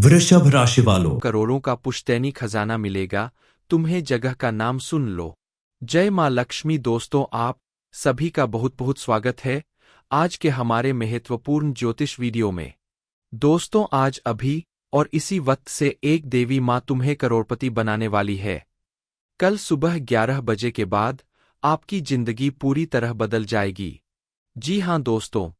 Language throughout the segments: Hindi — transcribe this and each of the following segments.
वृषभ राशि वालों, करोड़ों का पुश्तैनी खजाना मिलेगा। तुम्हें जगह का नाम सुन लो। जय मां लक्ष्मी। दोस्तों, आप सभी का बहुत बहुत स्वागत है आज के हमारे महत्वपूर्ण ज्योतिष वीडियो में। दोस्तों, आज अभी और इसी वक्त से एक देवी मां तुम्हें करोड़पति बनाने वाली है। कल सुबह 11 बजे के बाद आपकी जिंदगी पूरी तरह बदल जाएगी। जी हां दोस्तों,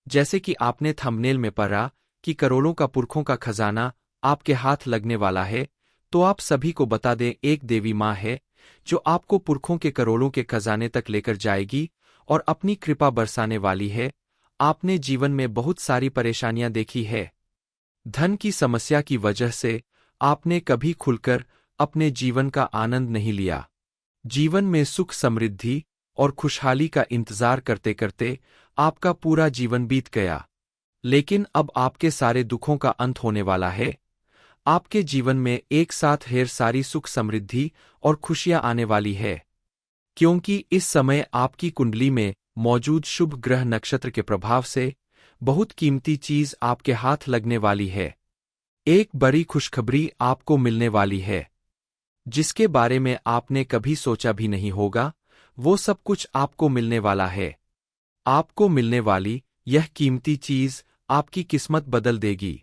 जैसे कि आपने थंबनेल में पढ़ा कि करोड़ों का पुरखों का खजाना आपके हाथ लगने वाला है, तो आप सभी को बता दें, एक देवी मां है जो आपको पुरखों के करोड़ों के खजाने तक लेकर जाएगी और अपनी कृपा बरसाने वाली है। आपने जीवन में बहुत सारी परेशानियां देखी है। धन की समस्या की वजह से आपने कभी खुलकर अपने जीवन का आनंद नहीं लिया। जीवन में सुख समृद्धि और खुशहाली का इंतजार करते करते आपका पूरा जीवन बीत गया। लेकिन अब आपके सारे दुखों का अंत होने वाला है। आपके जीवन में एक साथ ढेर सारी सुख समृद्धि और खुशियां आने वाली है, क्योंकि इस समय आपकी कुंडली में मौजूद शुभ ग्रह नक्षत्र के प्रभाव से बहुत कीमती चीज आपके हाथ लगने वाली है। एक बड़ी खुशखबरी आपको मिलने वाली है, जिसके बारे में आपने कभी सोचा भी नहीं होगा। वो सब कुछ आपको मिलने वाला है। आपको मिलने वाली यह कीमती चीज आपकी किस्मत बदल देगी।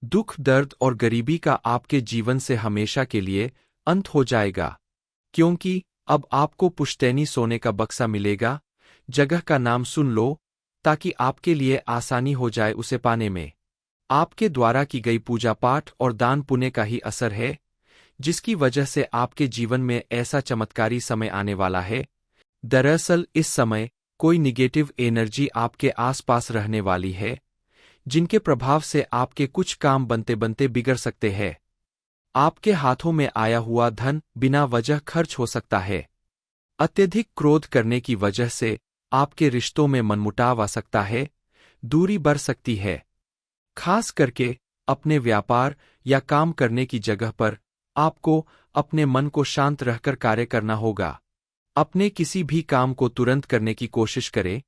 दुख, दर्द और गरीबी का आपके जीवन से हमेशा के लिए अंत हो जाएगा, क्योंकि अब आपको पुश्तैनी सोने का बक्सा मिलेगा। जगह का नाम सुन लो, ताकि आपके लिए आसानी हो जाए उसे पाने में। आपके द्वारा की गई पूजा पाठ और दान पुण्य का ही असर है, जिसकी वजह से आपके जीवन में ऐसा चमत्कारी समय आने वाला है। दरअसल इस समय कोई निगेटिव एनर्जी आपके आसपास रहने वाली है, जिनके प्रभाव से आपके कुछ काम बनते बनते बिगड़ सकते हैं। आपके हाथों में आया हुआ धन बिना वजह खर्च हो सकता है। अत्यधिक क्रोध करने की वजह से आपके रिश्तों में मनमुटाव आ सकता है, दूरी बढ़ सकती है। खास करके अपने व्यापार या काम करने की जगह पर आपको अपने मन को शांत रहकर कार्य करना होगा। अपने किसी भी काम को तुरंत करने की कोशिश करें।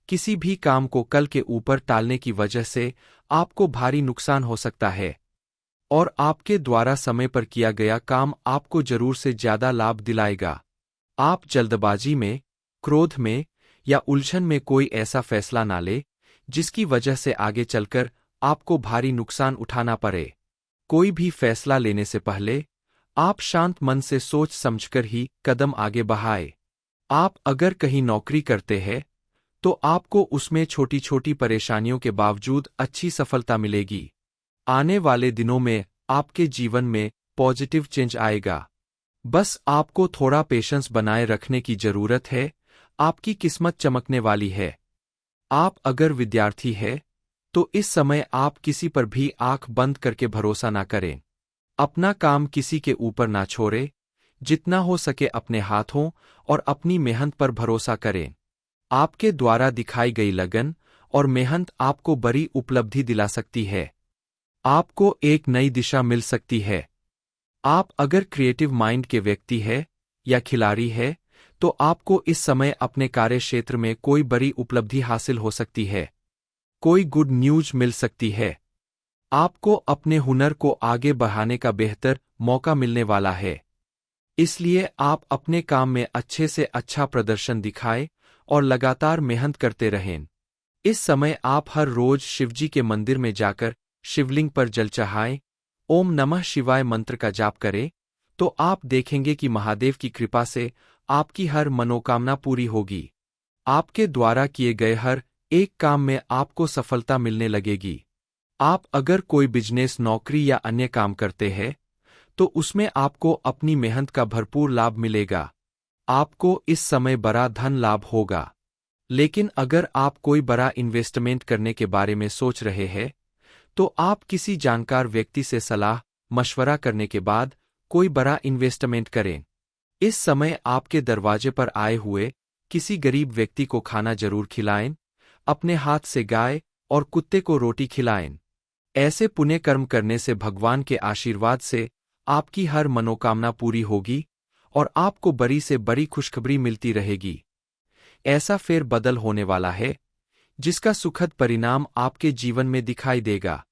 किसी भी काम को कल के ऊपर टालने की वजह से आपको भारी नुकसान हो सकता है, और आपके द्वारा समय पर किया गया काम आपको जरूर से ज्यादा लाभ दिलाएगा। आप जल्दबाजी में, क्रोध में या उलझन में कोई ऐसा फैसला ना ले, जिसकी वजह से आगे चलकर आपको भारी नुकसान उठाना पड़े। कोई भी फैसला लेने से पहले आप शांत मन से सोच समझकर ही कदम आगे बढ़ाएं। आप अगर कहीं नौकरी करते हैं, तो आपको उसमें छोटी छोटी परेशानियों के बावजूद अच्छी सफलता मिलेगी। आने वाले दिनों में आपके जीवन में पॉजिटिव चेंज आएगा। बस आपको थोड़ा पेशेंस बनाए रखने की जरूरत है। आपकी किस्मत चमकने वाली है। आप अगर विद्यार्थी है, तो इस समय आप किसी पर भी आंख बंद करके भरोसा ना करें। अपना काम किसी के ऊपर ना छोड़े। जितना हो सके अपने हाथों और अपनी मेहनत पर भरोसा करें। आपके द्वारा दिखाई गई लगन और मेहनत आपको बड़ी उपलब्धि दिला सकती है। आपको एक नई दिशा मिल सकती है। आप अगर क्रिएटिव माइंड के व्यक्ति है या खिलाड़ी है, तो आपको इस समय अपने कार्य क्षेत्र में कोई बड़ी उपलब्धि हासिल हो सकती है। कोई गुड न्यूज मिल सकती है। आपको अपने हुनर को आगे बढ़ाने का बेहतर मौका मिलने वाला है। इसलिए आप अपने काम में अच्छे से अच्छा प्रदर्शन दिखाएं और लगातार मेहनत करते रहें। इस समय आप हर रोज शिवजी के मंदिर में जाकर शिवलिंग पर जल चढ़ाएं, ओम नमः शिवाय मंत्र का जाप करें, तो आप देखेंगे कि महादेव की कृपा से आपकी हर मनोकामना पूरी होगी। आपके द्वारा किए गए हर एक काम में आपको सफलता मिलने लगेगी। आप अगर कोई बिजनेस, नौकरी या अन्य काम करते हैं, तो उसमें आपको अपनी मेहनत का भरपूर लाभ मिलेगा। आपको इस समय बड़ा धन लाभ होगा। लेकिन अगर आप कोई बड़ा इन्वेस्टमेंट करने के बारे में सोच रहे हैं, तो आप किसी जानकार व्यक्ति से सलाह मशवरा करने के बाद कोई बड़ा इन्वेस्टमेंट करें। इस समय आपके दरवाजे पर आए हुए किसी गरीब व्यक्ति को खाना जरूर खिलाएं। अपने हाथ से गाय और कुत्ते को रोटी खिलाएं। ऐसे पुण्य कर्म करने से भगवान के आशीर्वाद से आपकी हर मनोकामना पूरी होगी और आपको बड़ी से बड़ी खुशखबरी मिलती रहेगी। ऐसा फेर बदल होने वाला है, जिसका सुखद परिणाम आपके जीवन में दिखाई देगा।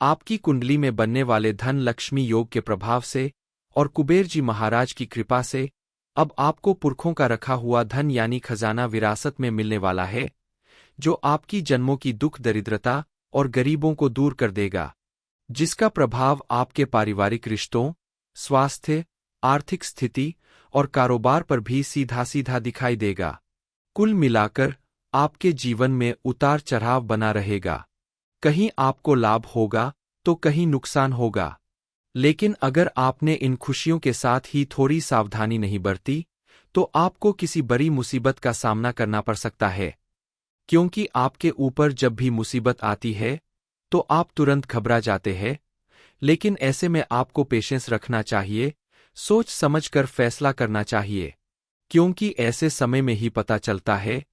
आपकी कुंडली में बनने वाले धन लक्ष्मी योग के प्रभाव से और कुबेर जी महाराज की कृपा से अब आपको पुरखों का रखा हुआ धन यानी खजाना विरासत में मिलने वाला है, जो आपकी जन्मों की दुख दरिद्रता और गरीबों को दूर कर देगा, जिसका प्रभाव आपके पारिवारिक रिश्तों, स्वास्थ्य, आर्थिक स्थिति और कारोबार पर भी सीधा सीधा दिखाई देगा। कुल मिलाकर आपके जीवन में उतार चढ़ाव बना रहेगा। कहीं आपको लाभ होगा तो कहीं नुकसान होगा। लेकिन अगर आपने इन खुशियों के साथ ही थोड़ी सावधानी नहीं बरती तो आपको किसी बड़ी मुसीबत का सामना करना पड़ सकता है, क्योंकि आपके ऊपर जब भी मुसीबत आती है तो आप तुरंत घबरा जाते हैं। लेकिन ऐसे में आपको पेशेंस रखना चाहिए, सोच समझकर फैसला करना चाहिए, क्योंकि ऐसे समय में ही पता चलता है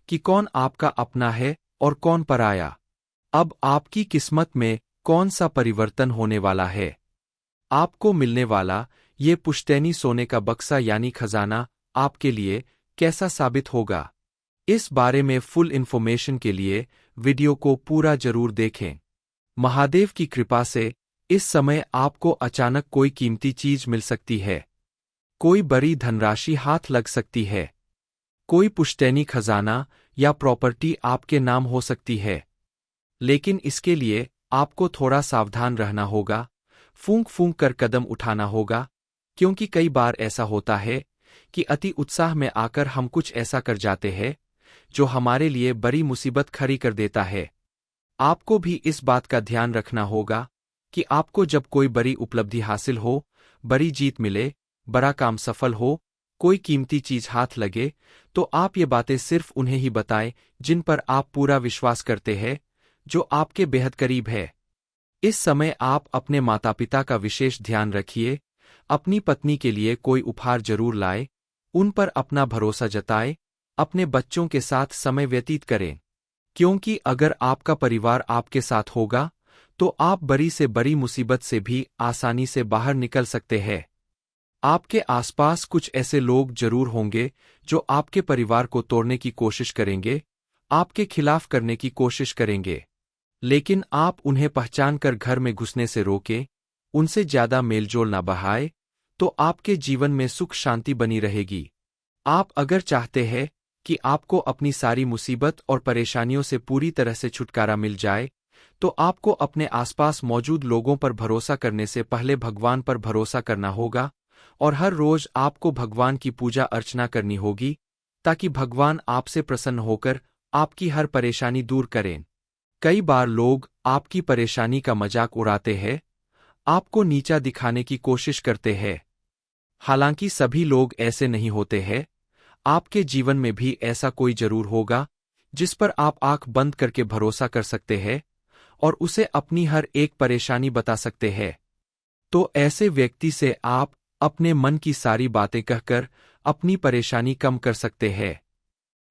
कि कौन आपका अपना है और कौन पराया। अब आपकी किस्मत में कौन सा परिवर्तन होने वाला है। आपको मिलने वाला ये पुश्तैनी सोने का बक्सा यानी खजाना आपके लिए कैसा साबित होगा, इस बारे में फुल इन्फॉर्मेशन के लिए वीडियो को पूरा जरूर देखें। महादेव की कृपा से इस समय आपको अचानक कोई कीमती चीज मिल सकती है, कोई बड़ी धनराशि हाथ लग सकती है, कोई पुश्तैनी खजाना या प्रॉपर्टी आपके नाम हो सकती है। लेकिन इसके लिए आपको थोड़ा सावधान रहना होगा, फूंक फूंक कर कदम उठाना होगा, क्योंकि कई बार ऐसा होता है कि अति उत्साह में आकर हम कुछ ऐसा कर जाते हैं जो हमारे लिए बड़ी मुसीबत खड़ी कर देता है। आपको भी इस बात का ध्यान रखना होगा कि आपको जब कोई बड़ी उपलब्धि हासिल हो, बड़ी जीत मिले, बड़ा काम सफल हो, कोई कीमती चीज हाथ लगे, तो आप ये बातें सिर्फ उन्हें ही बताएं जिन पर आप पूरा विश्वास करते हैं, जो आपके बेहद करीब है। इस समय आप अपने माता पिता का विशेष ध्यान रखिए, अपनी पत्नी के लिए कोई उपहार जरूर लाए, उन पर अपना भरोसा जताए, अपने बच्चों के साथ समय व्यतीत करें, क्योंकि अगर आपका परिवार आपके साथ होगा तो आप बड़ी से बड़ी मुसीबत से भी आसानी से बाहर निकल सकते हैं। आपके आसपास कुछ ऐसे लोग जरूर होंगे जो आपके परिवार को तोड़ने की कोशिश करेंगे, आपके खिलाफ करने की कोशिश करेंगे, लेकिन आप उन्हें पहचानकर घर में घुसने से रोकें, उनसे ज्यादा मेलजोल न बढ़ाए, तो आपके जीवन में सुख शांति बनी रहेगी। आप अगर चाहते हैं कि आपको अपनी सारी मुसीबत और परेशानियों से पूरी तरह से छुटकारा मिल जाए, तो आपको अपने आसपास मौजूद लोगों पर भरोसा करने से पहले भगवान पर भरोसा करना होगा, और हर रोज आपको भगवान की पूजा अर्चना करनी होगी, ताकि भगवान आपसे प्रसन्न होकर आपकी हर परेशानी दूर करें। कई बार लोग आपकी परेशानी का मजाक उड़ाते हैं, आपको नीचा दिखाने की कोशिश करते हैं। हालांकि सभी लोग ऐसे नहीं होते हैं। आपके जीवन में भी ऐसा कोई जरूर होगा जिस पर आप आंख बंद करके भरोसा कर सकते हैं और उसे अपनी हर एक परेशानी बता सकते हैं। तो ऐसे व्यक्ति से आप अपने मन की सारी बातें कहकर अपनी परेशानी कम कर सकते हैं।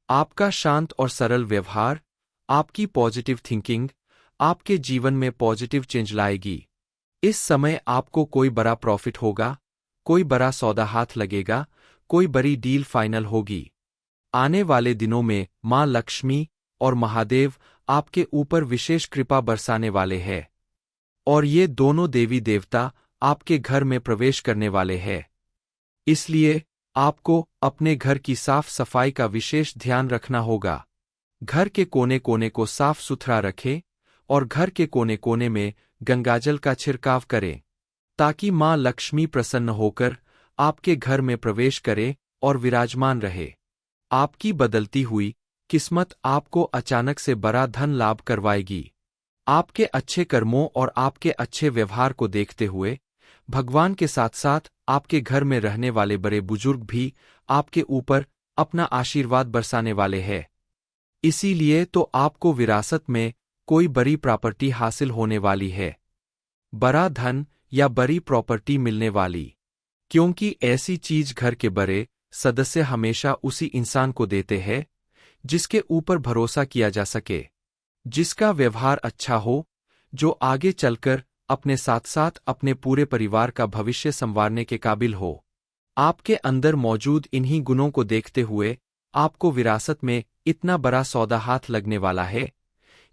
आपका शांत और सरल व्यवहार, आपकी पॉजिटिव थिंकिंग आपके जीवन में पॉजिटिव चेंज लाएगी। इस समय आपको कोई बड़ा प्रॉफिट होगा, कोई बड़ा सौदा हाथ लगेगा, कोई बड़ी डील फाइनल होगी। आने वाले दिनों में मां लक्ष्मी और महादेव आपके ऊपर विशेष कृपा बरसाने वाले हैं, और ये दोनों देवी देवता आपके घर में प्रवेश करने वाले हैं। इसलिए आपको अपने घर की साफ सफाई का विशेष ध्यान रखना होगा। घर के कोने कोने को साफ सुथरा रखें और घर के कोने कोने में गंगाजल का छिड़काव करें, ताकि मां लक्ष्मी प्रसन्न होकर आपके घर में प्रवेश करे और विराजमान रहे। आपकी बदलती हुई किस्मत आपको अचानक से बड़ा धन लाभ करवाएगी। आपके अच्छे कर्मों और आपके अच्छे व्यवहार को देखते हुए भगवान के साथ साथ आपके घर में रहने वाले बड़े बुजुर्ग भी आपके ऊपर अपना आशीर्वाद बरसाने वाले हैं। इसीलिए तो आपको विरासत में कोई बड़ी प्रॉपर्टी हासिल होने वाली है, बड़ा धन या बड़ी प्रॉपर्टी मिलने वाली, क्योंकि ऐसी चीज घर के बड़े सदस्य हमेशा उसी इंसान को देते हैं जिसके ऊपर भरोसा किया जा सके, जिसका व्यवहार अच्छा हो, जो आगे चलकर अपने साथ साथ अपने पूरे परिवार का भविष्य संवारने के काबिल हो। आपके अंदर मौजूद इन्हीं गुणों को देखते हुए आपको विरासत में इतना बड़ा सौदा हाथ लगने वाला है,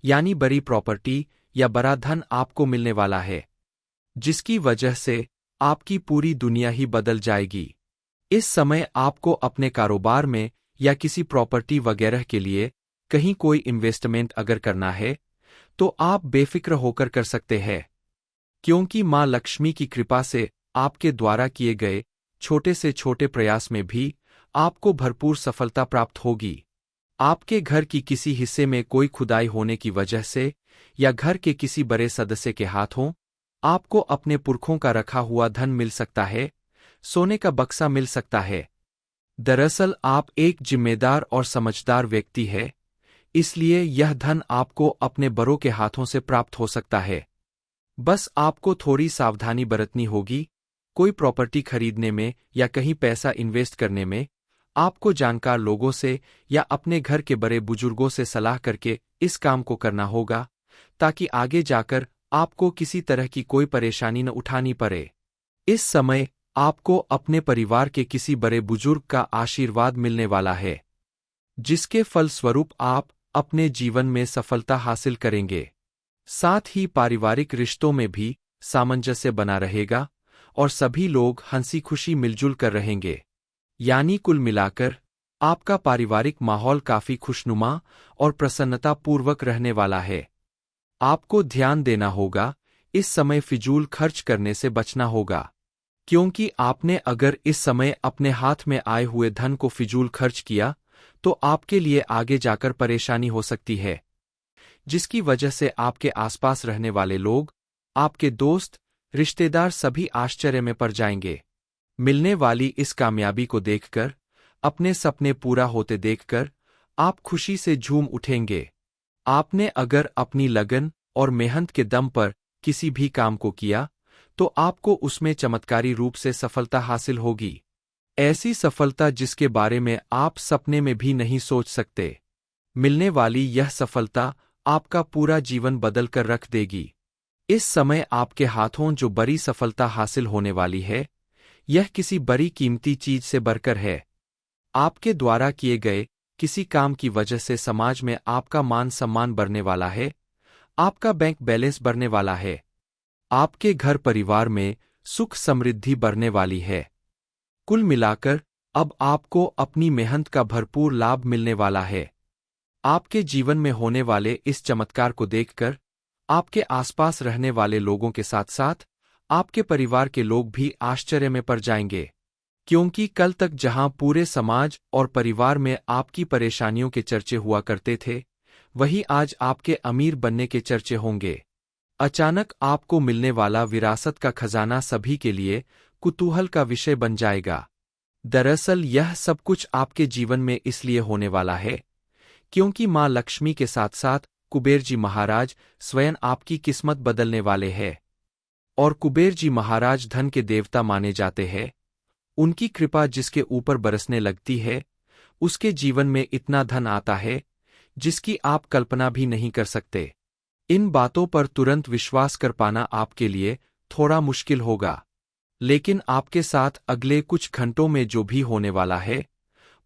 यानी बड़ी प्रॉपर्टी या बड़ा धन आपको मिलने वाला है, जिसकी वजह से आपकी पूरी दुनिया ही बदल जाएगी। इस समय आपको अपने कारोबार में या किसी प्रॉपर्टी वगैरह के लिए कहीं कोई इन्वेस्टमेंट अगर करना है तो आप बेफिक्र होकर कर सकते हैं, क्योंकि मां लक्ष्मी की कृपा से आपके द्वारा किए गए छोटे से छोटे प्रयास में भी आपको भरपूर सफलता प्राप्त होगी। आपके घर की किसी हिस्से में कोई खुदाई होने की वजह से या घर के किसी बड़े सदस्य के हाथों आपको अपने पुरखों का रखा हुआ धन मिल सकता है, सोने का बक्सा मिल सकता है। दरअसल आप एक जिम्मेदार और समझदार व्यक्ति है, इसलिए यह धन आपको अपने बड़ों के हाथों से प्राप्त हो सकता है। बस आपको थोड़ी सावधानी बरतनी होगी। कोई प्रॉपर्टी खरीदने में या कहीं पैसा इन्वेस्ट करने में आपको जानकार लोगों से या अपने घर के बड़े बुजुर्गों से सलाह करके इस काम को करना होगा, ताकि आगे जाकर आपको किसी तरह की कोई परेशानी न उठानी पड़े। इस समय आपको अपने परिवार के किसी बड़े बुजुर्ग का आशीर्वाद मिलने वाला है, जिसके फलस्वरूप आप अपने जीवन में सफलता हासिल करेंगे। साथ ही पारिवारिक रिश्तों में भी सामंजस्य बना रहेगा और सभी लोग हंसी खुशी मिलजुल कर रहेंगे। यानी कुल मिलाकर आपका पारिवारिक माहौल काफी खुशनुमा और प्रसन्नतापूर्वक रहने वाला है। आपको ध्यान देना होगा, इस समय फिजूल खर्च करने से बचना होगा, क्योंकि आपने अगर इस समय अपने हाथ में आए हुए धन को फिजूल खर्च किया तो आपके लिए आगे जाकर परेशानी हो सकती है, जिसकी वजह से आपके आसपास रहने वाले लोग, आपके दोस्त, रिश्तेदार सभी आश्चर्य में पड़ जाएंगे। मिलने वाली इस कामयाबी को देखकर, अपने सपने पूरा होते देखकर आप खुशी से झूम उठेंगे। आपने अगर अपनी लगन और मेहनत के दम पर किसी भी काम को किया तो आपको उसमें चमत्कारी रूप से सफलता हासिल होगी, ऐसी सफलता जिसके बारे में आप सपने में भी नहीं सोच सकते। मिलने वाली यह सफलता आपका पूरा जीवन बदल कर रख देगी। इस समय आपके हाथों जो बड़ी सफलता हासिल होने वाली है, यह किसी बड़ी कीमती चीज से बढ़कर है। आपके द्वारा किए गए किसी काम की वजह से समाज में आपका मान सम्मान बढ़ने वाला है, आपका बैंक बैलेंस बढ़ने वाला है, आपके घर परिवार में सुख समृद्धि बढ़ने वाली है। कुल मिलाकर अब आपको अपनी मेहनत का भरपूर लाभ मिलने वाला है। आपके जीवन में होने वाले इस चमत्कार को देखकर आपके आसपास रहने वाले लोगों के साथ साथ आपके परिवार के लोग भी आश्चर्य में पड़ जाएंगे, क्योंकि कल तक जहां पूरे समाज और परिवार में आपकी परेशानियों के चर्चे हुआ करते थे, वहीं आज आपके अमीर बनने के चर्चे होंगे। अचानक आपको मिलने वाला विरासत का खजाना सभी के लिए कुतूहल का विषय बन जाएगा। दरअसल यह सब कुछ आपके जीवन में इसलिए होने वाला है क्योंकि मां लक्ष्मी के साथ साथ कुबेर जी महाराज स्वयं आपकी किस्मत बदलने वाले हैं। और कुबेर जी महाराज धन के देवता माने जाते हैं। उनकी कृपा जिसके ऊपर बरसने लगती है, उसके जीवन में इतना धन आता है जिसकी आप कल्पना भी नहीं कर सकते। इन बातों पर तुरंत विश्वास कर पाना आपके लिए थोड़ा मुश्किल होगा, लेकिन आपके साथ अगले कुछ घंटों में जो भी होने वाला है,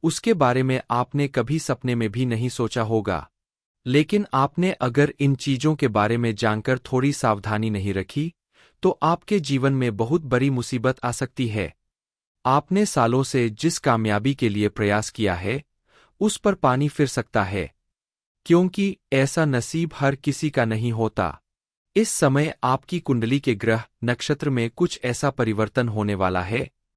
उसके बारे में आपने कभी सपने में भी नहीं सोचा होगा। लेकिन आपने अगर इन चीजों के बारे में जानकर थोड़ी सावधानी नहीं रखी, तो आपके जीवन में बहुत बड़ी मुसीबत आ सकती है। आपने सालों से जिस कामयाबी के लिए प्रयास किया है, उस पर पानी फिर सकता है, क्योंकि ऐसा नसीब हर किसी का नहीं होता। इस समय आपकी कुंडली के ग्रह नक्षत्र में कुछ ऐसा परिवर्तन होने वाला है